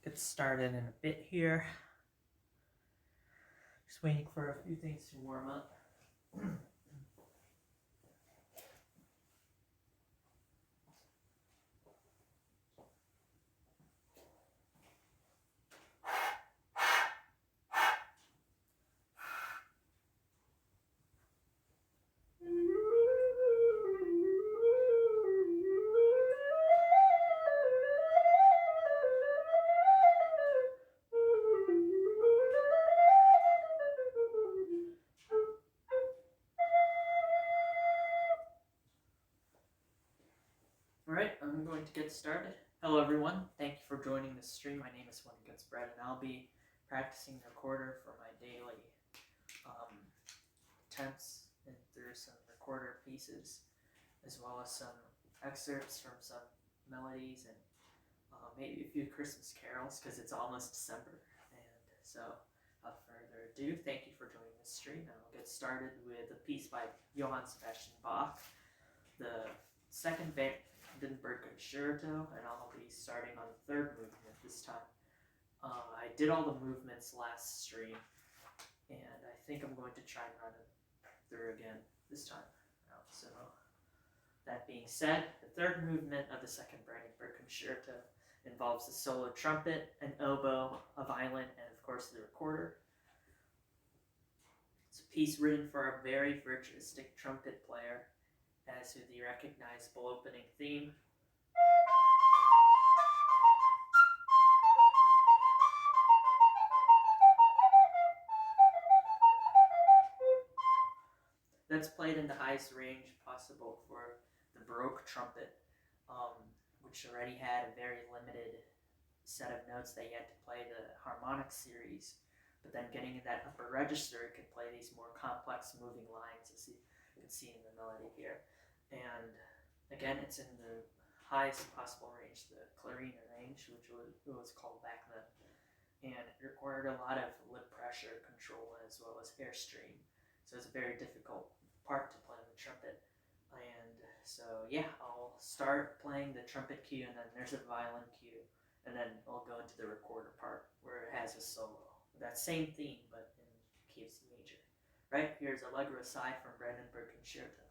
Get started in a bit here. Just waiting for a few things to warm up. Alright, I'm going to get started. Hello everyone, thank you for joining this stream. My name is When It Gets Bread, and I'll be practicing the recorder for my daily attempts and through some recorder pieces, as well as some excerpts from some melodies and maybe a few Christmas carols, because it's almost December. And so, without further ado, thank you for joining this stream, and I'll get started with a piece by Johann Sebastian Bach, the second Brandenburg Concerto, and I'll be starting on the third movement this time. I did all the movements last stream, and I think I'm going to try and run it through again this time. So, that being said, the third movement of the second Brandenburg Concerto involves a solo trumpet, an oboe, a violin, and of course the recorder. It's a piece written for a very virtuosic trumpet player, as with the recognizable opening theme. That's played in the highest range possible for the Baroque trumpet, which already had a very limited set of notes that you had to play the harmonic series, but then getting in that upper register, it could play these more complex moving lines, as you can see in the melody here. And again, it's in the highest possible range, the clarina range, which was called back then, and it required a lot of lip pressure control as well as airstream, so it's a very difficult part to play on the trumpet. And so yeah, I'll start playing the trumpet cue, and then there's a violin cue, and then I'll go into the recorder part where it has a solo, that same theme but in key of C major. Right, here's Allegro Assai from Brandenburg Concerto.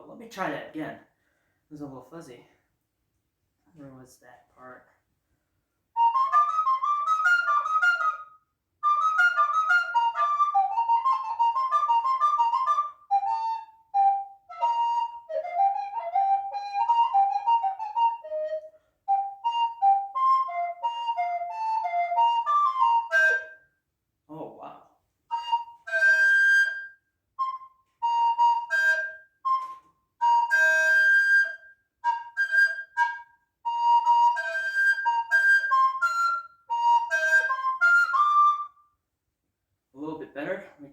Let me try that again. It was a little fuzzy. Where was that part?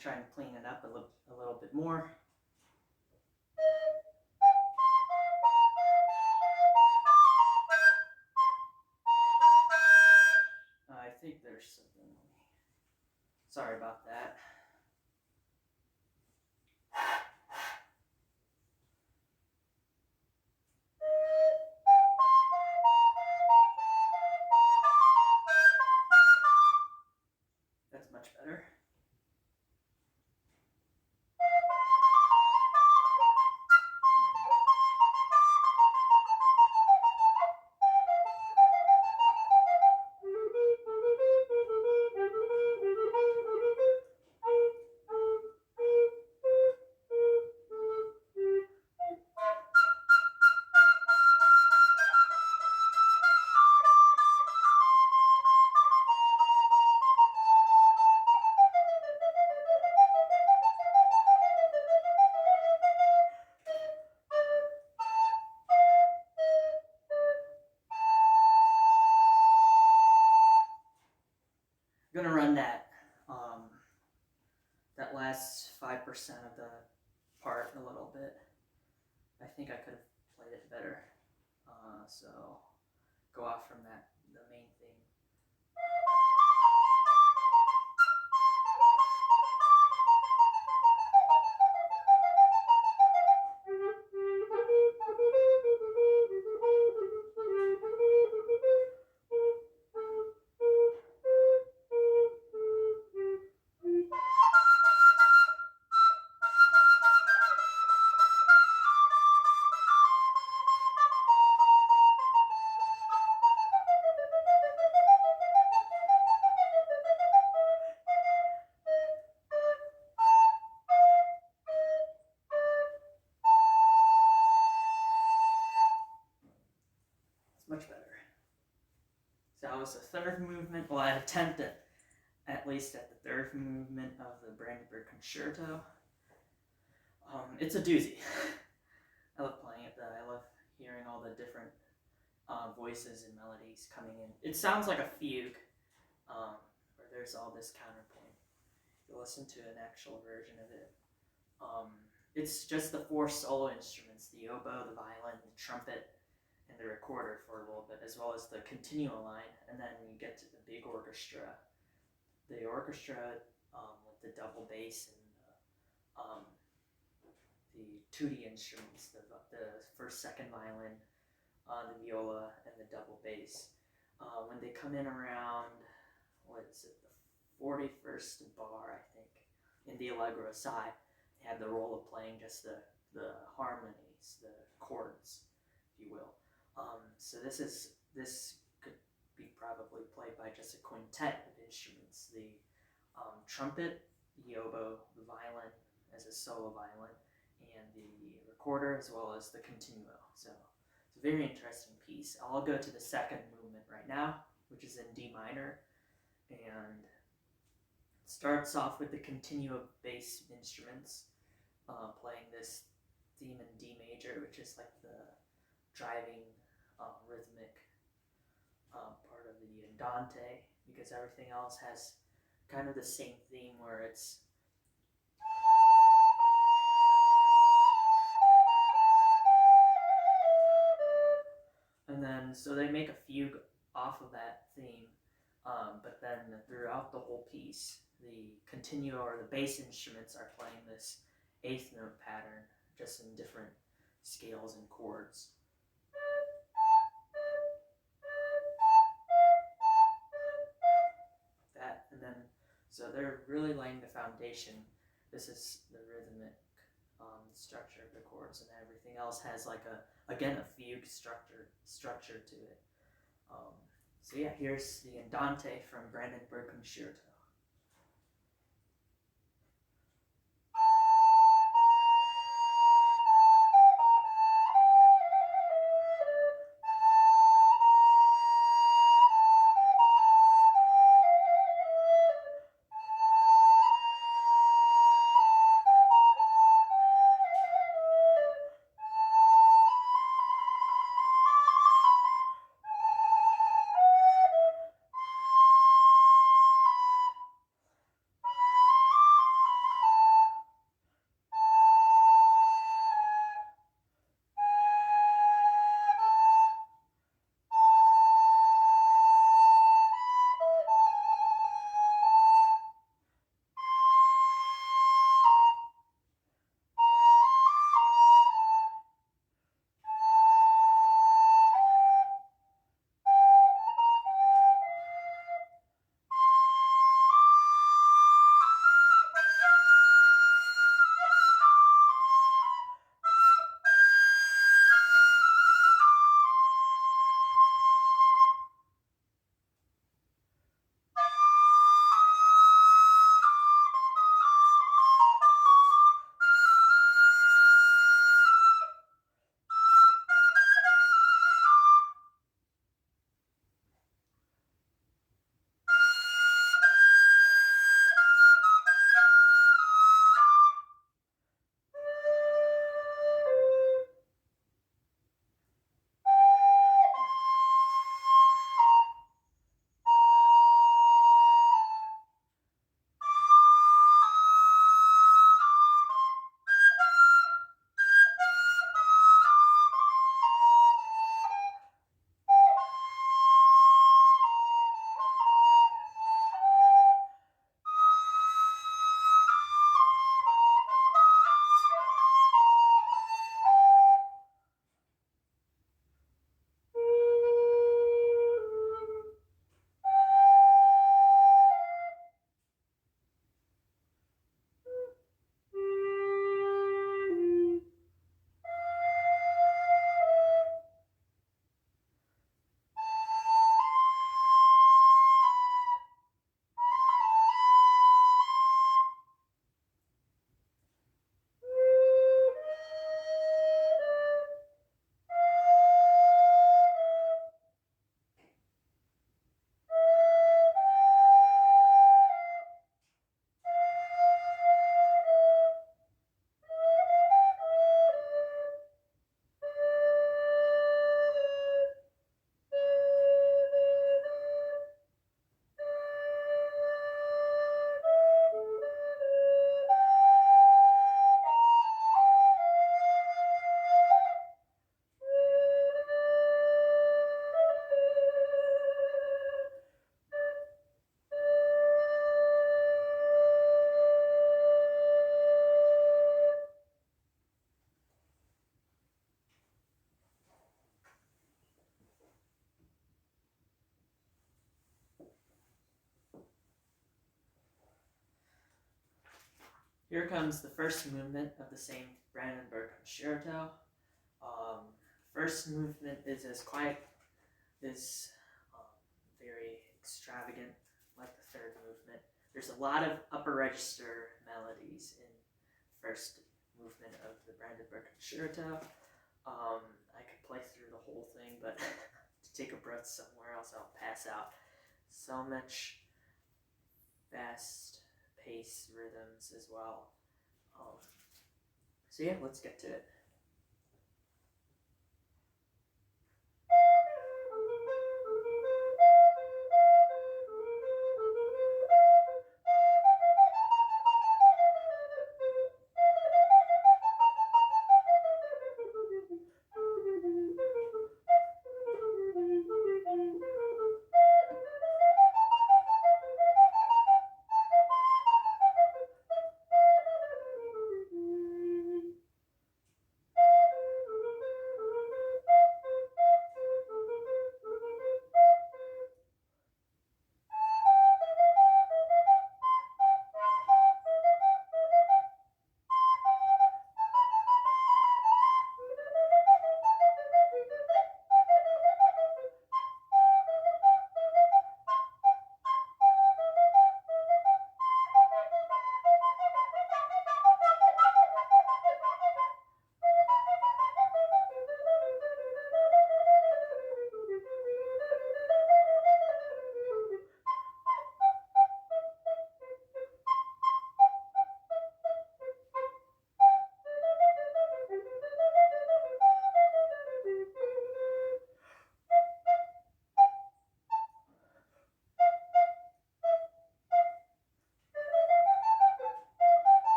try and clean it up a little bit more. I think there's something. Sorry about that. That's much better. I'm gonna run that that last 5% of the part a little bit. I think I could have played it better. So go off from that, the main theme. Much better. So that was the third movement. Well, I attempt at least at the third movement of the Brandenburg Concerto. It's a doozy. I love playing it though. I love hearing all the different voices and melodies coming in. It sounds like a fugue, where there's all this counterpoint. You listen to an actual version of it. It's just the 4 solo instruments: the oboe, the violin, the trumpet, and the recorder for a little bit, as well as the continuo line, and then you get to the big orchestra. The orchestra with the double bass and the tutti instruments, the first, second violin, the viola, and the double bass. When they come in around, what is it, the 41st bar, I think, in the allegro side, they have the role of playing just the harmonies, the chords, if you will. So this could be probably played by just a quintet of instruments: the trumpet, the oboe, the violin as a solo violin, and the recorder, as well as the continuo. So it's a very interesting piece. I'll go to the second movement right now, which is in D minor, and it starts off with the continuo bass instruments playing this theme in D major, which is like the driving rhythmic part of the andante, because everything else has kind of the same theme where it's and then so they make a fugue off of that theme, but then throughout the whole piece, the continuo or the bass instruments are playing this 8th note pattern, just in different scales and chords. That, and then so they're really laying the foundation. This is the rhythmic structure of the chords, and everything else has like a fugue structure to it. So yeah, here's the Andante from Brandenburg Concerto. Here comes the first movement of the same Brandenburg Concerto. First movement is as quiet, is very extravagant, like the third movement. There's a lot of upper register melodies in first movement of the Brandenburg Concerto. I could play through the whole thing, but to take a breath somewhere else, I'll pass out. So much fast pace rhythms as well. So yeah, let's get to it.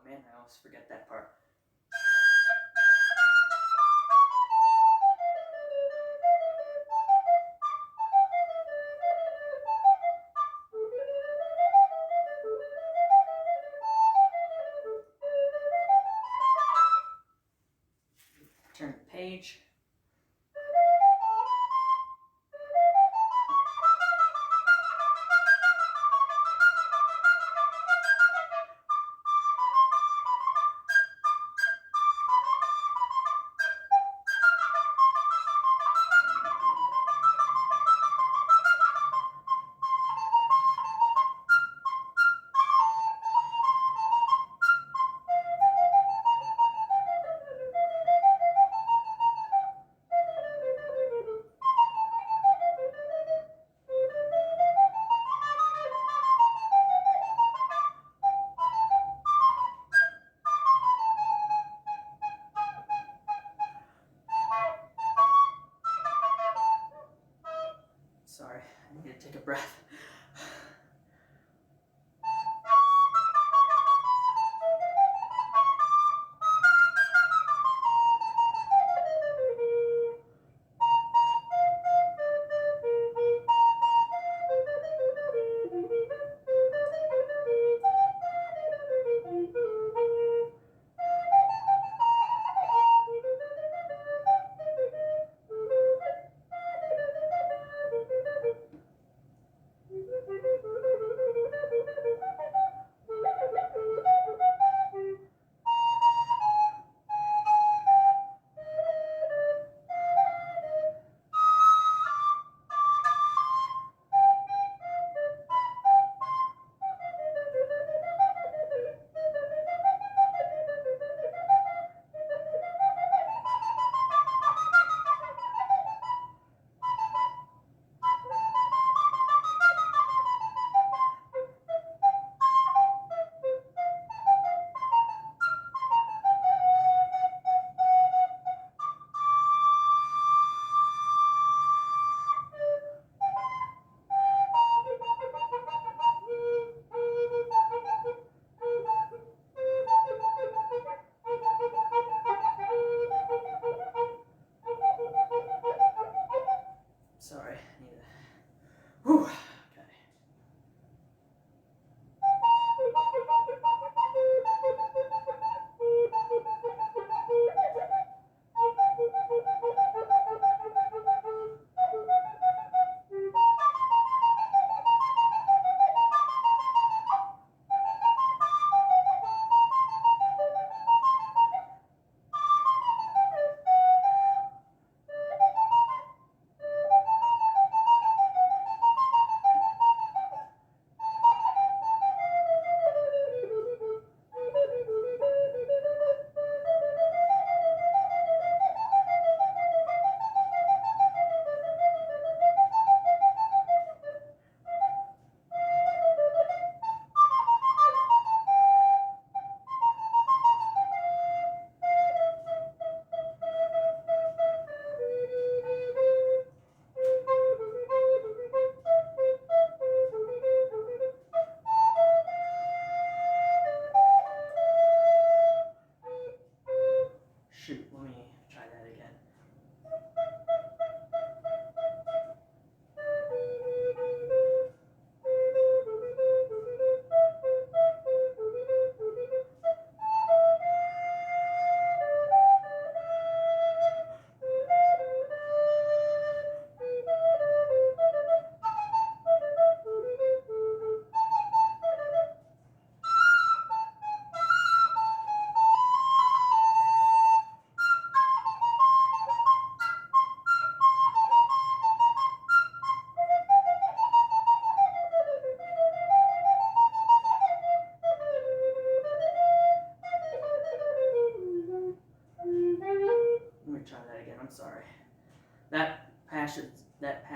I always forget that part. Turn the page.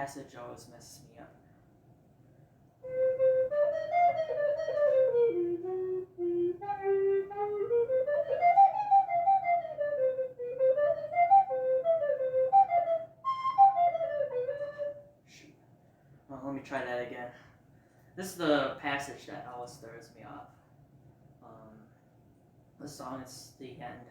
passage always messes me up. Shoot. Well, let me try that again. This is the passage that always throws me off. The song is the end.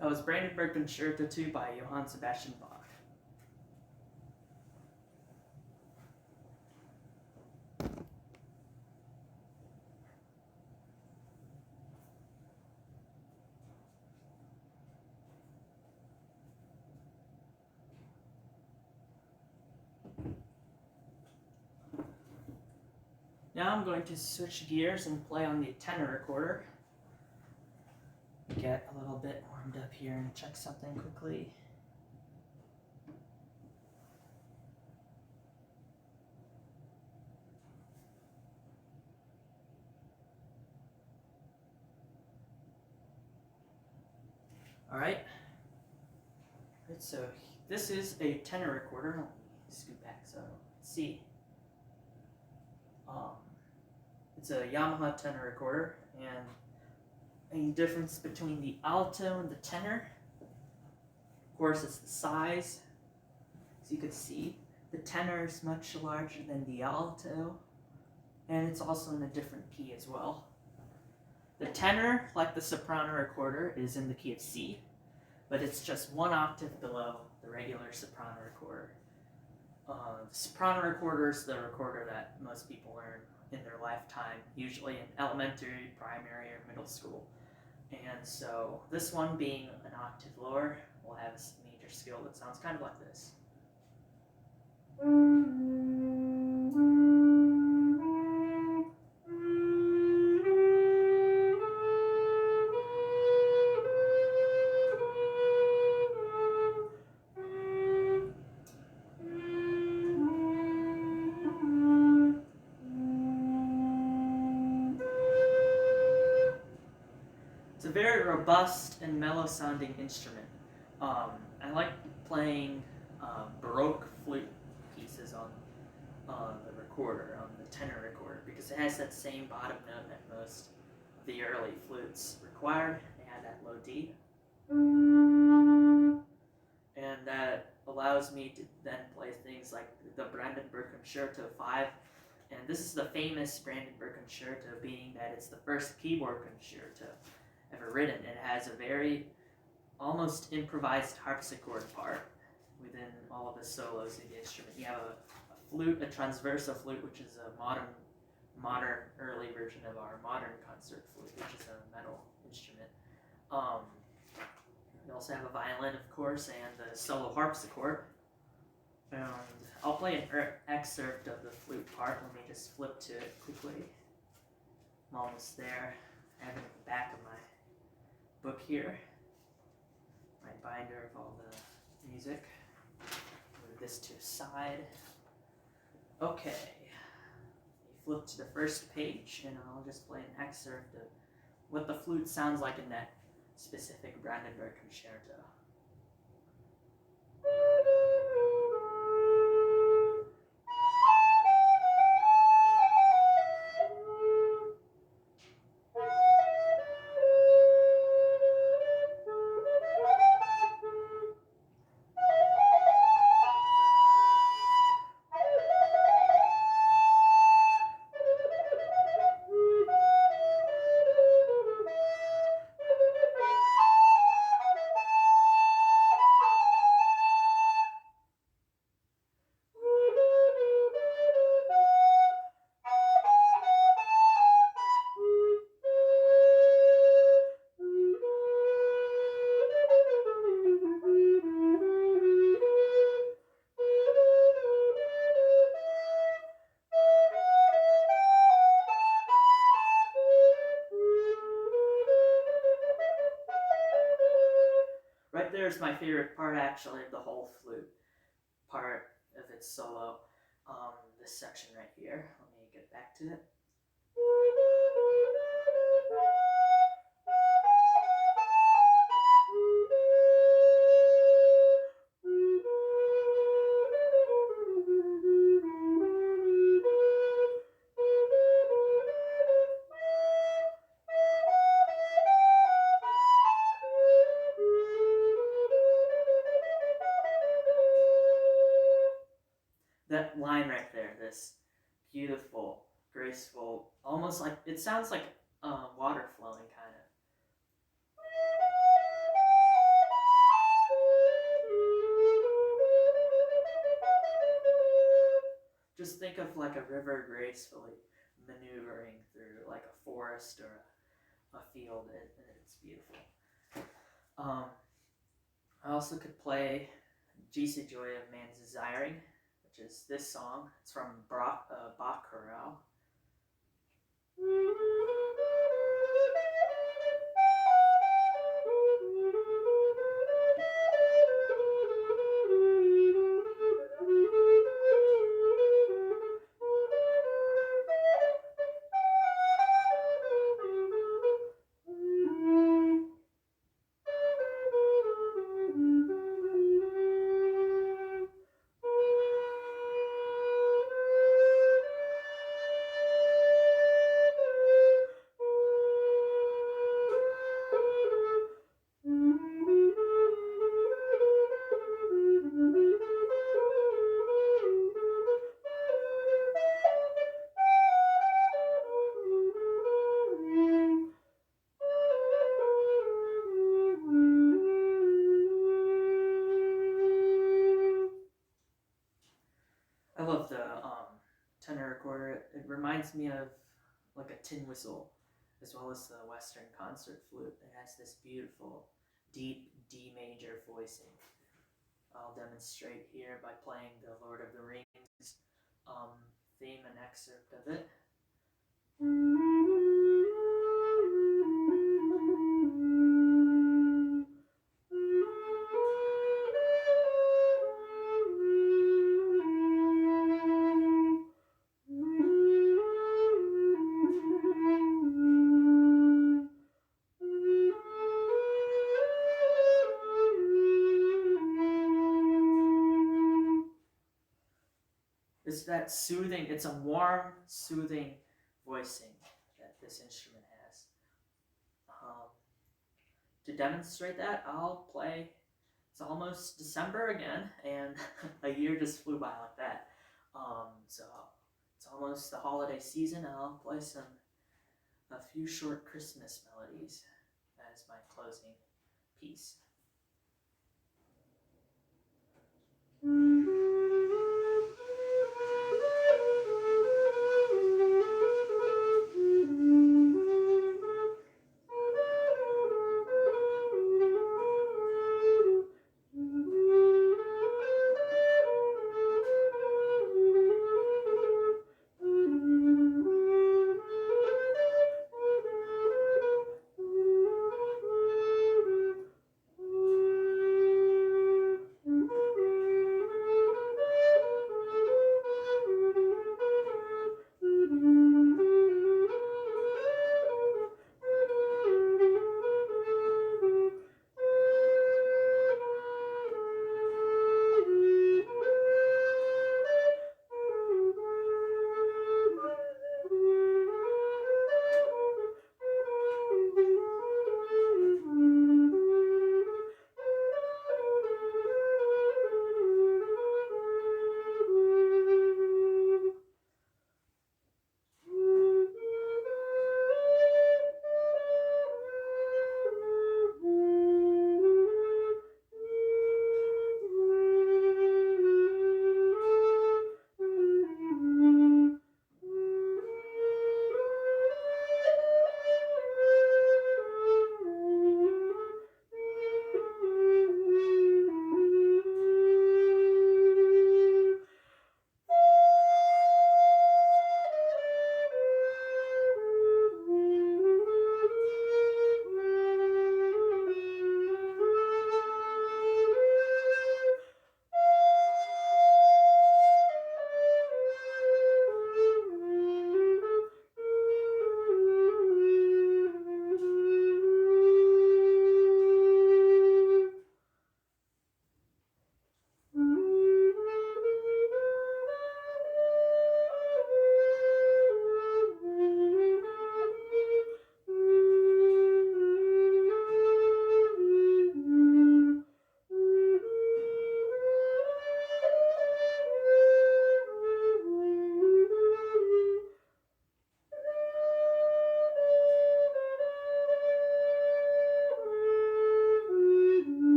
That was Brandenburg Concerto 2 by Johann Sebastian Bach. Now I'm going to switch gears and play on the tenor recorder. Get a little bit warmed up here and check something quickly. Alright, so this is a tenor recorder. Let me scoot back so let's see. It's a Yamaha tenor recorder, and any difference between the alto and the tenor, of course, it's the size. As you can see, the tenor is much larger than the alto, and it's also in a different key as well. The tenor, like the soprano recorder, is in the key of C, but it's just one octave below the regular soprano recorder. The soprano recorder is the recorder that most people learn in their lifetime, usually in elementary, primary, or middle school. And so this one, being an octave lower, will have a major scale that sounds kind of like this. It's a very robust and mellow-sounding instrument. I like playing Baroque flute pieces on the recorder, on the tenor recorder, because it has that same bottom note that most of the early flutes required. They had that low D. And that allows me to then play things like the Brandenburg Concerto 5. And this is the famous Brandenburg Concerto, being that it's the first keyboard concerto ever written. It has a very almost improvised harpsichord part within all of the solos of the instrument. You have a flute, a transversal flute, which is a modern early version of our modern concert flute, which is a metal instrument. We also have a violin, of course, and the solo harpsichord. And I'll play an excerpt of the flute part. Let me just flip to it quickly. I'm almost there. I have it in the back of my book here. My binder of all the music. Move this to the side. Okay. You flip to the first page, and I'll just play an excerpt of what the flute sounds like in that specific Brandenburg Concerto. there's my favorite part actually of the whole flute part of its solo. This section right here. Let me get back to it. That line right there, this beautiful, graceful, almost like, it sounds like water flowing kind of. Just think of like a river gracefully maneuvering through like a forest or a field, and it's beautiful. I also could play Diese Joy of Man's Desiring, which is this song. It's from Bach chorale. I love the tenor recorder. It reminds me of like a tin whistle, as well as the Western concert flute. It has this beautiful, deep D major voicing. I'll demonstrate here by playing the Lord of the Rings theme and excerpt of it. It's that soothing, it's a warm, soothing voicing that this instrument has. To demonstrate that, I'll play, it's almost December again, and a year just flew by like that. So it's almost the holiday season, and I'll play a few short Christmas melodies as my closing piece.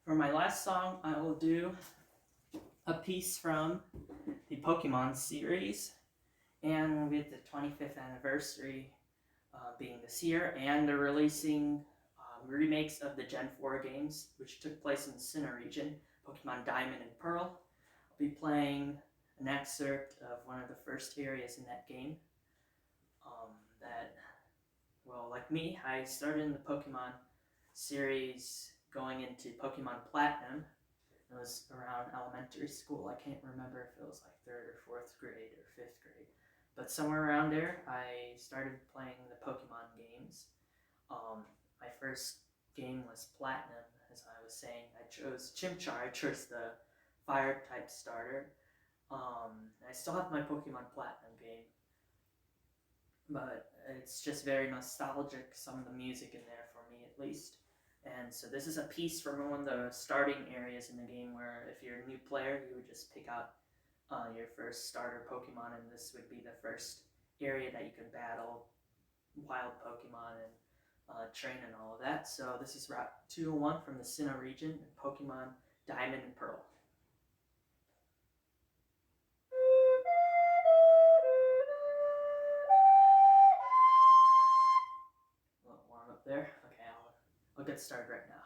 For my last song, I will do a piece from the Pokemon series, and with the 25th anniversary being this year, and they're releasing remakes of the Gen 4 games, which took place in the Sinnoh region, Pokemon Diamond and Pearl. I'll be playing an excerpt of one of the first areas in that game. Well, like me, I started in the Pokemon series going into Pokemon Platinum. It was around elementary school. I can't remember if it was like 3rd or 4th grade or 5th grade. But somewhere around there, I started playing the Pokemon games. My first game was Platinum, as I was saying. I chose Chimchar. I chose the Fire type starter. I still have my Pokemon Platinum game, but it's just very nostalgic, some of the music in there for me at least. And so this is a piece from one of the starting areas in the game where if you're a new player, you would just pick out your first starter Pokemon, and this would be the first area that you could battle wild Pokemon and train and all of that. So this is Route 201 from the Sinnoh region, Pokemon Diamond and Pearl. A little warm up there. Okay, I'll get started right now.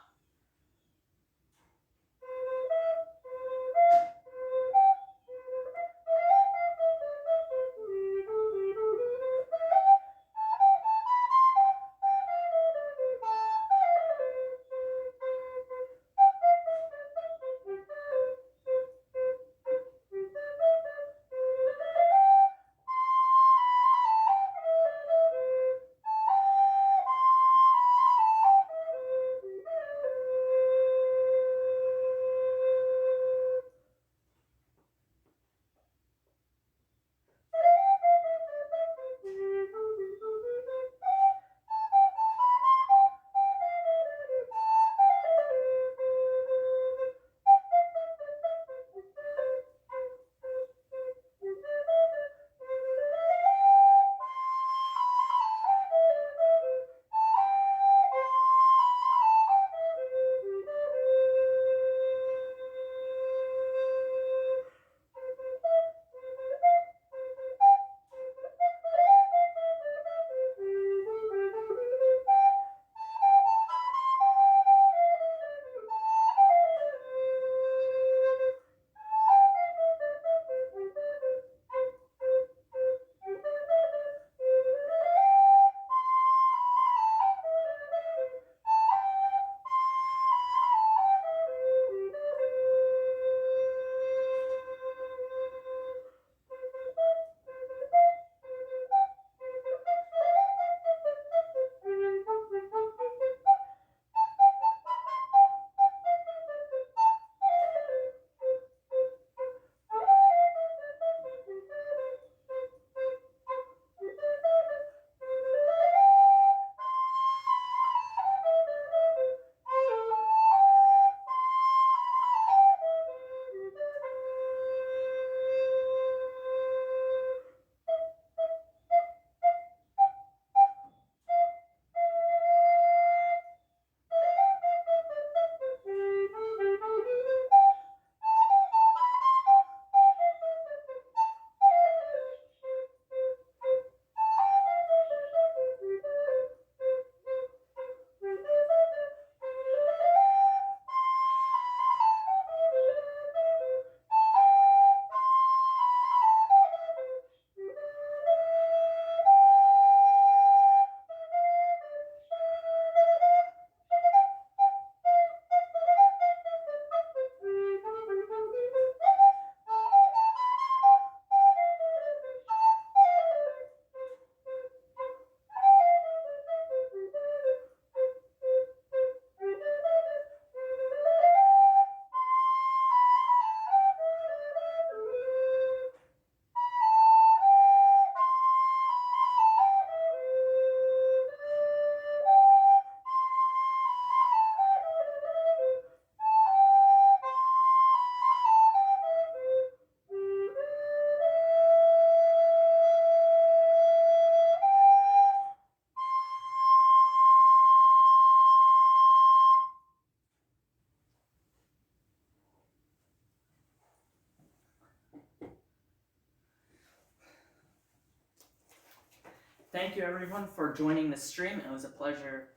thank you everyone for joining the stream. It was a pleasure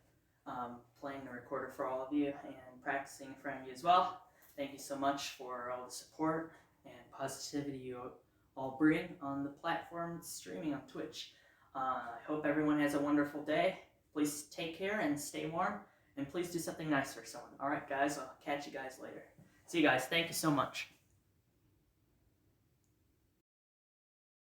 playing the recorder for all of you and practicing in front of you as well. Thank you so much for all the support and positivity you all bring on the platform streaming on Twitch. I hope everyone has a wonderful day. Please take care and stay warm, and please do something nice for someone. All right, guys, I'll catch you guys later. See you guys. Thank you so much.